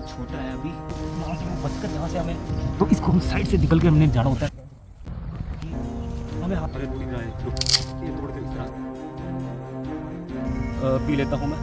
छोटा है अभी, यहाँ से वो बचकर यहाँ से हमें, तो इसको हम साइड से निकल के हमने जाना होता है कि हमें हाथ में दिख रहा है। रुक, ये तोड़ के इस तरह पी लेता हूँ मैं।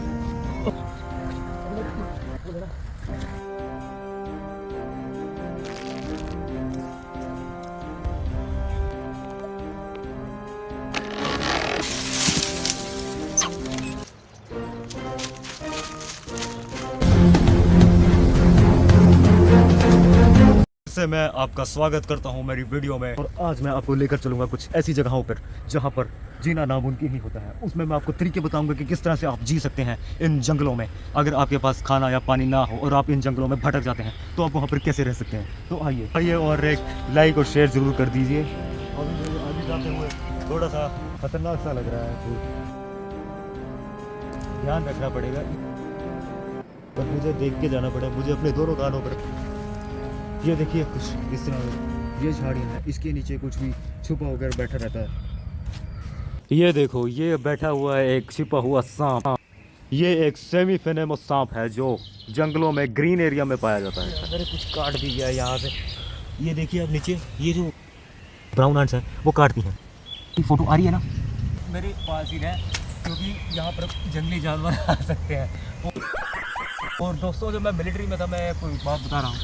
से मैं आपका स्वागत करता हूं मेरी वीडियो में, और आज मैं आपको लेकर चलूंगा कुछ ऐसी जगहों पर जहां पर जीना नामुमकिन ही होता है। उसमें मैं आपको तरीके बताऊंगा कि किस तरह से आप जी सकते हैं इन जंगलों में। अगर आपके पास खाना या पानी ना हो और आप इन जंगलों में भटक जाते हैं तो आप वहां पर कैसे रह सकते हैं। तो आइए और एक लाइक और शेयर ज़रूर कर दीजिए। और आगे जाते हुए थोड़ा सा खतरनाक सा लग रहा है, तो ध्यान रखना पड़ेगा और मुझे देख के जाना पड़ेगा। मुझे अपने दोनों कानों पर, ये देखिए कुछ इस तरह ये झाड़ियाँ हैं, इसके नीचे कुछ भी छुपा होकर बैठा रहता है। ये देखो, ये बैठा हुआ है एक छिपा हुआ सांप। ये एक सेमी फेनेमस सांप है जो जंगलों में ग्रीन एरिया में पाया जाता है। अगर कुछ काट भी गया यहाँ से, ये देखिए अब नीचे ये जो ब्राउन आंट्स है वो काटती हैं। ये फोटो आ रही है ना, मेरे पास ही है क्योंकि यहाँ पर जंगली जानवर आ सकते हैं। और दोस्तों जब मैं मिलिट्री में था, मैं कोई बात बता रहा हूँ,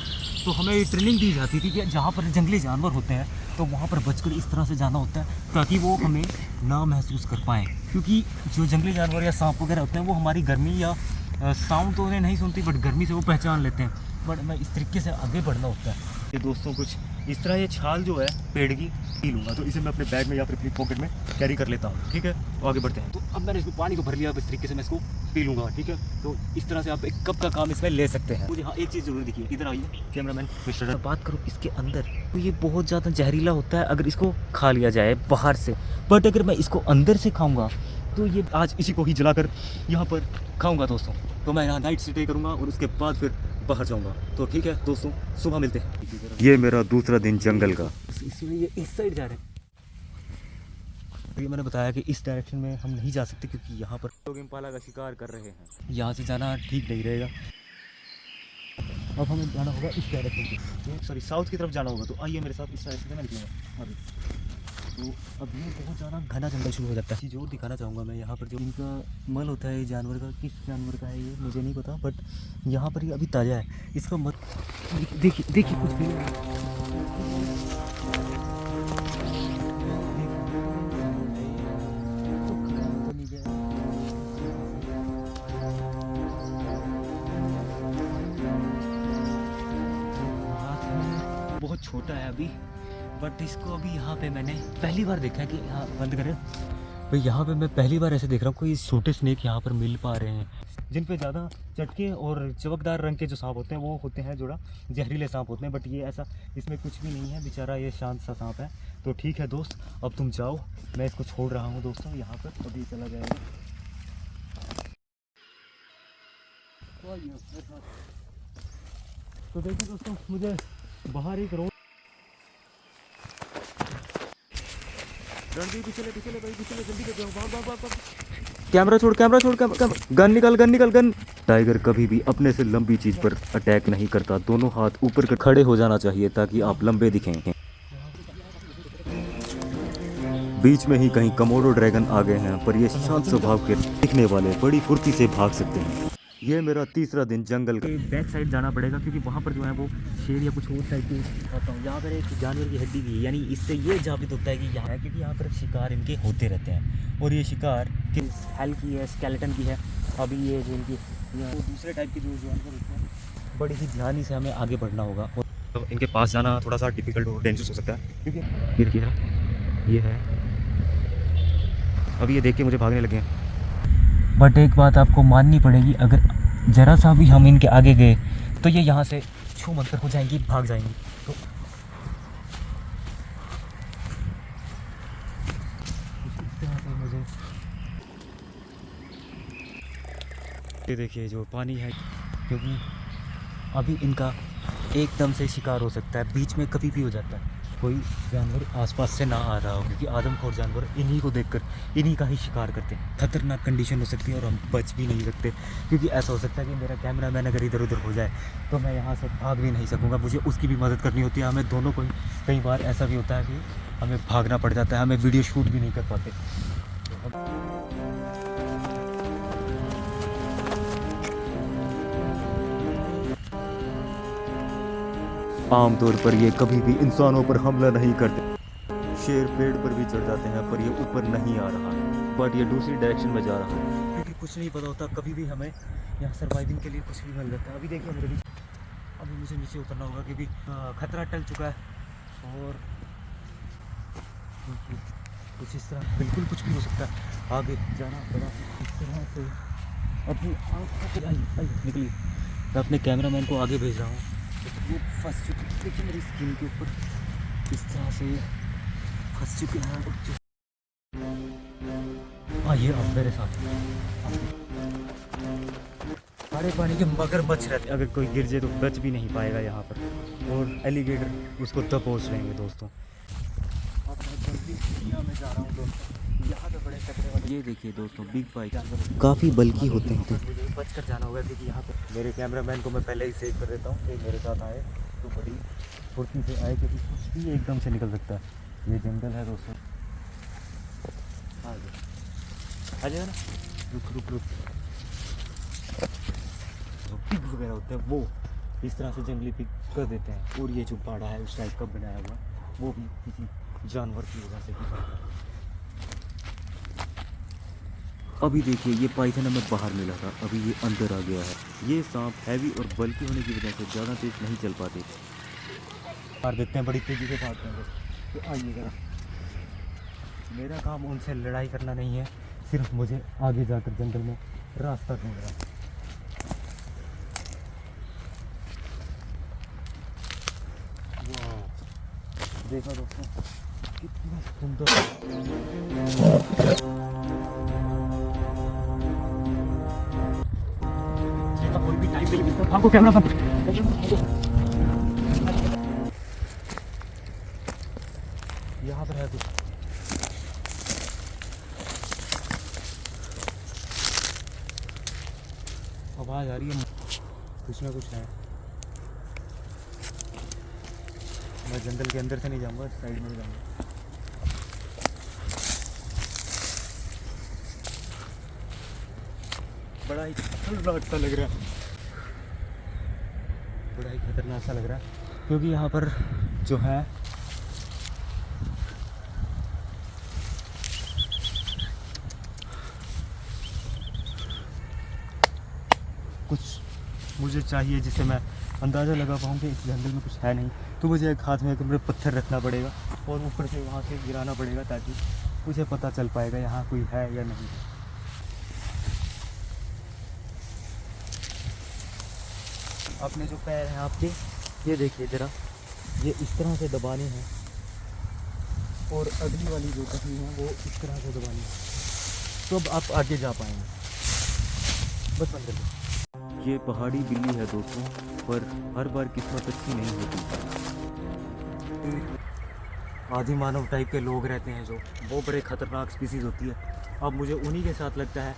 तो हमें ट्रेनिंग दी जाती थी कि जहाँ पर जंगली जानवर होते हैं तो वहाँ पर बचकर इस तरह से जाना होता है ताकि वो हमें ना महसूस कर पाएँ। क्योंकि जो जंगली जानवर या सांप वगैरह होते हैं वो हमारी गर्मी या साउंड तो उन्हें नहीं सुनती, बट गर्मी से वो पहचान लेते हैं। बट मैं इस तरीके से आगे बढ़ना होता है। ये दोस्तों कुछ इस तरह ये छाल जो है पेड़ की पी लूँगा, तो इसे मैं अपने बैग में या फिर अपनी पॉकेट में कैरी कर लेता हूँ। ठीक है, तो आगे बढ़ते हैं। तो अब मैंने इसको पानी को भर लिया, इस तरीके से मैं इसको पी लूँगा। ठीक है, तो इस तरह से आप एक कप का काम इसमें ले सकते हैं। मुझे हाँ एक चीज़ जरूर दिखिए, इधर आइए कैमरामैन मिस्टर। बात करूँ इसके अंदर, तो ये बहुत ज़्यादा जहरीला होता है अगर इसको खा लिया जाए बाहर से, बट अगर मैं इसको अंदर से खाऊँगा तो ये आज इसी को ही जलाकर यहाँ पर खाऊँगा दोस्तों। तो मैं यहाँ नाइट स्टे करूँगा और उसके बाद फिर बाहर जाऊँगा। तो ठीक है दोस्तों, सुबह मिलते हैं। ये मेरा दूसरा दिन जंगल का। इसमें ये इस साइड जा रहे हैं। ये मैंने बताया कि इस डायरेक्शन में हम नहीं जा सकते क्योंकि यहाँ पर लोग इम्पाला का शिकार कर रहे हैं। यहाँ से जाना ठीक नहीं रहेगा। अब हमें जाना होगा इस डायरेक्शन की, सॉरी साउथ की तरफ जाना होगा। तो आइए मेरे साथ, इस डायरेक्शन से मैं निकलूँगा अभी। तो अब ये बहुत ज़्यादा घना जंगल शुरू हो जाता है। चीज़ और दिखाना चाहूँगा मैं, यहाँ पर जो इनका मल होता है जानवर का, किस जानवर का है ये मुझे नहीं पता, बट यहाँ पर ये अभी ताज़ा है। इसका मल देखिए देखिए कुछ भी बहुत छोटा है अभी, बट इसको अभी यहाँ पे मैंने पहली बार देखा है कि यहाँ बंद करें भाई। यहाँ पे मैं पहली बार ऐसे देख रहा हूँ कोई छोटे स्नेक यहाँ पर मिल पा रहे हैं, जिन पे ज़्यादा चटके और चमकदार रंग के जो सांप होते हैं वो होते हैं जोड़ा जहरीले सांप होते हैं। बट ये ऐसा, इसमें कुछ भी नहीं है, बेचारा ये शांत सा सांप है। तो ठीक है दोस्त, अब तुम जाओ, मैं इसको छोड़ रहा हूँ दोस्तों यहाँ पर, अभी चला जाएगा। तो देखिए दोस्तों, मुझे बाहर एक रोड, कैमरा छोड़ गन निकाल गन। टाइगर कभी भी अपने से लंबी चीज पर अटैक नहीं करता। दोनों हाथ ऊपर कर खड़े हो जाना चाहिए ताकि आप लंबे दिखें। बीच में ही कहीं कमोडो ड्रैगन आ गए हैं, पर ये शांत स्वभाव के दिखने वाले बड़ी फुर्ती से भाग सकते हैं। ये मेरा तीसरा दिन जंगल का। बैक साइड जाना पड़ेगा क्योंकि वहाँ पर जो है वो शेर या कुछ और टाइप की आता हूँ। यहाँ पर एक जानवर की हड्डी भी है, यानी इससे ये साबित होता है कि यहाँ है, क्योंकि यहाँ पर शिकार इनके होते रहते हैं। और ये शिकार किस हेल की है, स्केलेटन की है। अभी ये जो इनकी दूसरे टाइप की जो जानवर होते हैं, बड़ी ही ध्यान से हमें आगे बढ़ना होगा। और तो इनके पास जाना थोड़ा सा डिफिकल्ट और डेंजरस हो सकता है क्योंकि ये है, अभी ये देख के मुझे भागने लगे हैं। बट एक बात आपको माननी पड़ेगी, अगर ज़रा सा भी हम इनके आगे गए तो ये यहाँ से छू मंतर हो जाएंगी, भाग जाएंगी। तो इस तरह से मुझे ये देखिए जो पानी है, क्योंकि अभी इनका एकदम से शिकार हो सकता है, बीच में कभी भी हो जाता है। कोई जानवर आसपास से ना आ रहा हो, क्योंकि आदमखोर जानवर इन्हीं को देखकर इन्हीं का ही शिकार करते हैं। खतरनाक कंडीशन हो सकती है और हम बच भी नहीं सकते, क्योंकि ऐसा हो सकता है कि मेरा कैमरा मैन अगर इधर उधर हो जाए तो मैं यहाँ से भाग भी नहीं सकूँगा, मुझे उसकी भी मदद करनी होती है। हमें दोनों को ही कई बार ऐसा भी होता है कि हमें भागना पड़ जाता है, हमें वीडियो शूट भी नहीं कर पाते। आमतौर पर ये कभी भी इंसानों पर हमला नहीं करते। शेर पेड़ पर भी चढ़ जाते हैं, पर ये ऊपर नहीं आ रहा है, बट ये दूसरी डायरेक्शन में जा रहा है, क्योंकि कुछ नहीं पता होता, कभी भी हमें यहाँ सर्वाइविंग के लिए कुछ भी मिल जाता है। अभी देखिए मेरे बीच, अभी मुझे नीचे उतरना होगा क्योंकि खतरा टल चुका है, और कुछ इस तरह बिल्कुल कुछ भी हो सकता है, आगे जाना पड़ा इस तरह से। अपनी आँख निकली, मैं अपने कैमरामैन को आगे भेज रहा हूँ, वो फंस चुके हैं। देखिए मेरी स्किन के ऊपर किस तरह से फंस चुके हैं। आइए अब मेरे साथ। सारे पानी के मगरमच्छ रहते, अगर कोई गिर जाए तो बच भी नहीं पाएगा यहाँ पर, और एलिगेटर उसको दबोच लेंगे दोस्तों। अब मैं जल्दी में जा रहा हूँ दोस्तों, यहाँ पे बड़े खतरे वाले, ये देखिए दोस्तों बिग बाइक काफ़ी बल्कि होते हैं, तो मुझे बच कर जाना होगा, क्योंकि यहाँ पर मेरे कैमरामैन को मैं पहले ही सेव कर देता हूँ कि मेरे साथ आए तो बड़ी फुर्ती से आए, क्योंकि कुछ भी एकदम से निकल सकता है। ये जंगल है दोस्तों, आ जाए ना, रुक जो पिग वगैरह होते हैं वो इस तरह से जंगली पिग कर देते हैं, और ये जो बाड़ा है उस टाइप का बनाया हुआ वो भी किसी जानवर की वजह से ही बनता है। अभी देखिए ये पाइथन हमें बाहर मिला था, अभी ये अंदर आ गया है। ये सांप हैवी और बल्कि होने की वजह से ज़्यादा तेज नहीं चल पाते, मार देते हैं, बड़ी तेज़ी से भागते हैं। तो आइए जरा, मेरा काम उनसे लड़ाई करना नहीं है, सिर्फ मुझे आगे जाकर जंगल में रास्ता ढूंढना है। देखा दोस्तों कितना सुंदर, कोई भी टाइम पे मिलता है आपको कैमरा बंद। यहाँ पर है कुछ, आवाज आ रही है, कुछ ना कुछ है। मैं जंगल के अंदर से नहीं जाऊंगा, साइड में जाऊंगा। बड़ा ही खतरनाक सा लग रहा है, बड़ा ही खतरनाक सा लग रहा है, क्योंकि यहाँ पर जो है कुछ मुझे चाहिए जिससे मैं अंदाज़ा लगा पाऊँ कि इस जंगल में कुछ है नहीं, तो मुझे एक हाथ में एक पत्थर रखना पड़ेगा और ऊपर से वहाँ से गिराना पड़ेगा, ताकि मुझे पता चल पाएगा यहाँ कोई है या नहीं। अपने जो पैर हैं आपके, ये देखिए ज़रा, ये इस तरह से दबाने हैं, और अगली वाली जो कहीं है वो इस तरह से दबानी है, तो अब आप आगे जा पाएंगे। बस बंद कर दो। ये पहाड़ी बिल्ली है दोस्तों, पर हर बार किस्मत अच्छी नहीं होती। आदि मानव टाइप के लोग रहते हैं जो, वो बड़े ख़तरनाक स्पीसीज़ होती है। अब मुझे उन्हीं के साथ लगता है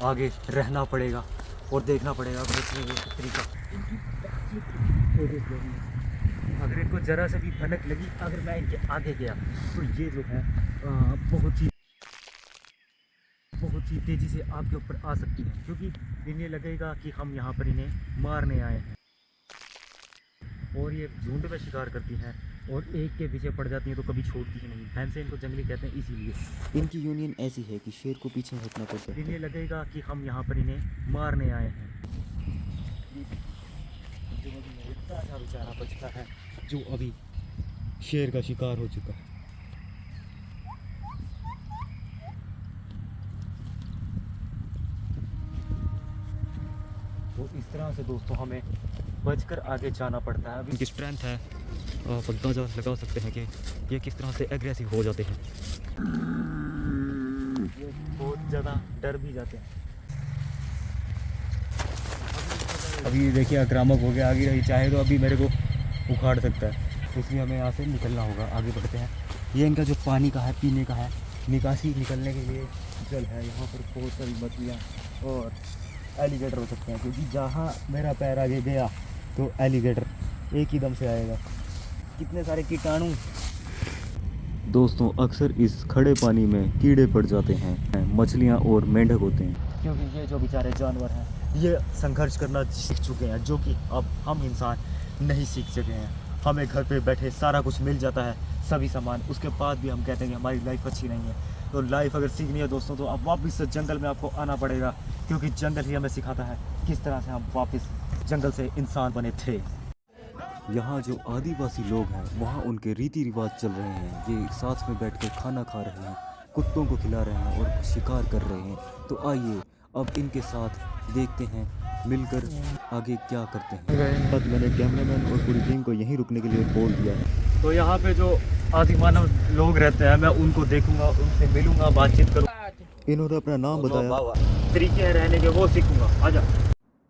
आगे रहना पड़ेगा और देखना पड़ेगा तरीका। अगर इनको ज़रा से भी भनक लगी, अगर मैं इनके आगे गया तो ये जो है बहुत ही तेज़ी से आपके ऊपर आ सकती हैं, क्योंकि इन्हें लगेगा कि हम यहाँ पर इन्हें मारने आए हैं, और ये झुंड में शिकार करती हैं और एक के पीछे पड़ जाती हैं, तो कभी छोड़ती ही नहीं। भैंसे इनको जंगली कहते हैं, इसीलिए इनकी यूनियन ऐसी है कि शेर को पीछे हटना पड़ता है। इन्हें लगेगा कि हम यहाँ पर इन्हें मारने आए हैं। इतना सा बेचारा बचता है जो अभी शेर का शिकार हो चुका है। तो इस तरह से दोस्तों हमें बचकर आगे जाना पड़ता है। अभी इनकी स्ट्रेंथ है, आप अंदाजा लगा सकते हैं कि ये किस तरह से एग्रेसिव हो जाते हैं, ये बहुत ज़्यादा डर भी जाते हैं। अभी देखिए आक्रामक हो गया, आगे रही चाहे तो अभी मेरे को उखाड़ सकता है। इसलिए हमें यहाँ से निकलना होगा, आगे बढ़ते हैं। ये इनका जो पानी का है, पीने का है, निकासी निकलने के लिए जल है। यहाँ पर बहुत सारी मछलियाँ और एलिगेटर हो सकते हैं, क्योंकि जहाँ मेरा पैर आगे गया तो एलिगेटर एक ही दम से आएगा। कितने सारे कीटाणु। दोस्तों अक्सर इस खड़े पानी में कीड़े पड़ जाते हैं, मछलियाँ और मेंढक होते हैं, क्योंकि ये जो बेचारे जानवर हैं ये संघर्ष करना सीख चुके हैं, जो कि अब हम इंसान नहीं सीख सके हैं। हमें घर पे बैठे सारा कुछ मिल जाता है, सभी सामान, उसके बाद भी हम कहते हैं कि हमारी लाइफ अच्छी नहीं है। तो लाइफ अगर सीखनी है दोस्तों तो अब वापस से जंगल में आपको आना पड़ेगा, क्योंकि जंगल ही हमें सिखाता है किस तरह से हम वापस जंगल से इंसान बने थे। यहाँ जो आदिवासी लोग हैं वहाँ उनके रीति रिवाज चल रहे हैं। ये साथ में बैठकर खाना खा रहे हैं, कुत्तों को खिला रहे हैं और शिकार कर रहे हैं। तो आइए अब इनके साथ देखते हैं मिलकर आगे क्या करते हैं। बस मैंने कैमरामैन और पूरी टीम को यहीं रुकने के लिए बोल दिया है। तो यहाँ पे जो आदिमानव लोग रहते हैं मैं उनको देखूंगा, उनसे मिलूंगा, बातचीत करूँगा। इन्होंने अपना नाम बताया, तरीके हैं रहने के वो सीखूंगा। आजा।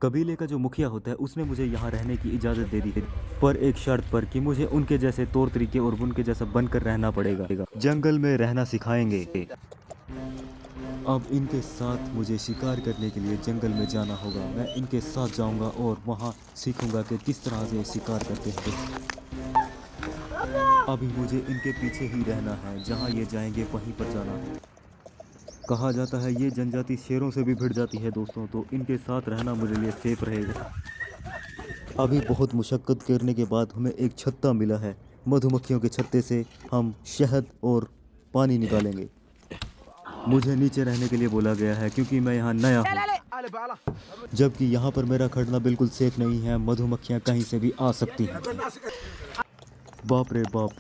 कबीले का जो मुखिया होता है उसने मुझे यहाँ रहने की इजाज़त दे दी है, पर एक शर्त पर कि मुझे उनके जैसे तौर तरीके और उनके जैसा बनकर रहना पड़ेगा। जंगल में रहना सिखाएंगे। अब इनके साथ मुझे शिकार करने के लिए जंगल में जाना होगा। मैं इनके साथ जाऊंगा और वहाँ सीखूंगा कि किस तरह से शिकार करते हैं। अभी मुझे इनके पीछे ही रहना है, जहाँ ये जाएंगे वहीं पर जाना है। कहा जाता है ये जनजाति शेरों से भी भिड़ जाती है दोस्तों, तो इनके साथ रहना मेरे लिए सेफ रहेगा। अभी बहुत मुशक्क़त करने के बाद हमें एक छत्ता मिला है। मधुमक्खियों के छत्ते से हम शहद और पानी निकालेंगे। मुझे नीचे रहने के लिए बोला गया है क्योंकि मैं यहाँ नया हूँ, जबकि यहाँ पर मेरा खड़ना बिल्कुल सेफ नहीं है। मधुमक्खियाँ कहीं से भी आ सकती हैं। बाप रे बाप,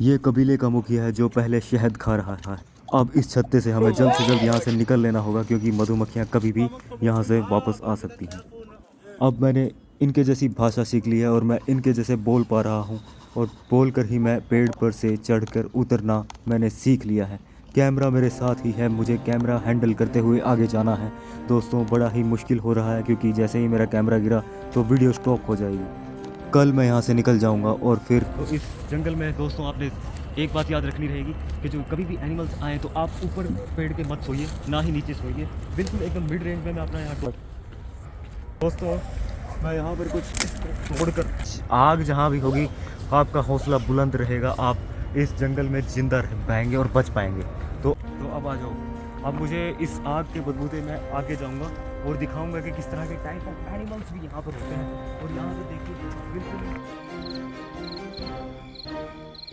ये कबीले का मुखिया है जो पहले शहद खा रहा है। अब इस छत्ते से हमें जल्द से जल्द यहाँ से निकल लेना होगा, क्योंकि मधुमक्खियाँ कभी भी यहाँ से वापस आ सकती हैं। अब मैंने इनके जैसी भाषा सीख ली है और मैं इनके जैसे बोल पा रहा हूँ, और बोलकर ही मैं पेड़ पर से चढ़कर उतरना मैंने सीख लिया है। कैमरा मेरे साथ ही है, मुझे कैमरा हैंडल करते हुए आगे जाना है। दोस्तों बड़ा ही मुश्किल हो रहा है, क्योंकि जैसे ही मेरा कैमरा गिरा तो वीडियो स्टॉप हो जाएगी। कल मैं यहाँ से निकल जाऊँगा और फिर तो इस जंगल में दोस्तों आपने एक बात याद रखनी रहेगी कि जो कभी भी एनिमल्स आए तो आप ऊपर पेड़ के मत सोइए, ना ही नीचे सोइए, बिल्कुल एकदम मिड रेंज में मैं अपना यहाँ दोस्तों मैं यहाँ पर कुछ तोड़कर आग जहाँ भी होगी आपका हौसला बुलंद रहेगा, आप इस जंगल में जिंदा रह पाएंगे और बच पाएंगे। तो अब आ जाओ। अब मुझे इस आग के बदबूते मैं आगे जाऊँगा और दिखाऊँगा कि किस तरह के टाइप ऑफ एनिमल्स भी यहाँ पर होते हैं। और यहाँ पर देखिए बिल्कुल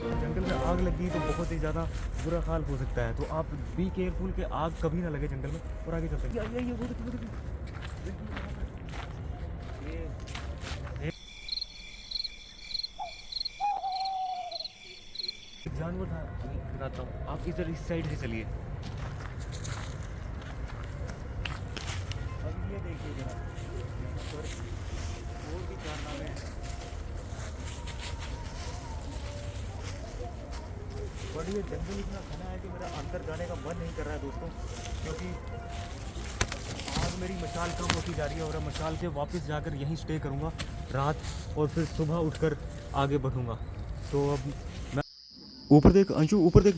जंगल में आग लगी तो बहुत ही ज़्यादा बुरा हाल हो सकता है, तो आप बी केयरफुल कि आग कभी ना लगे जंगल में। और आगे चलते हैं। जानवर था, दिखाता हूँ। आप इधर इस साइड से चलिए। अब ये देखिए जरा, यहाँ पर और भी कारनामे हैं। बट ये जंगल इतना घना है कि मेरा अंदर जाने का मन नहीं कर रहा है दोस्तों, क्योंकि आज मेरी मशाल कम होती जा रही है और मैं मशाल से वापस जाकर यहीं स्टे करूँगा रात, और फिर सुबह उठकर आगे बढ़ूँगा। तो अब मैं ऊपर देख अंशु, ऊपर देख,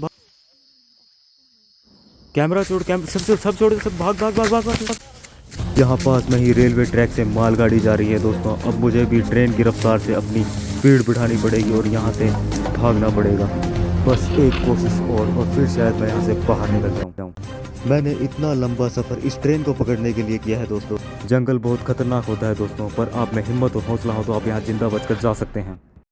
कैमरा छोड़, सब छोड़, सब भाग भाग भाग भाग भाग। यहाँ पास में ही रेलवे ट्रैक से मालगाड़ी जा रही है दोस्तों। अब मुझे भी ट्रेन की रफ्तार से अपनी स्पीड बढ़ानी पड़ेगी और यहाँ से भागना पड़ेगा। बस एक कोशिश और फिर शायद मैं यहाँ से बाहर निकल जाऊँ। मैंने इतना लंबा सफ़र इस ट्रेन को पकड़ने के लिए किया है दोस्तों। जंगल बहुत खतरनाक होता है दोस्तों, पर आप में हिम्मत और हौसला हो तो आप यहाँ जिंदा बचकर जा सकते हैं।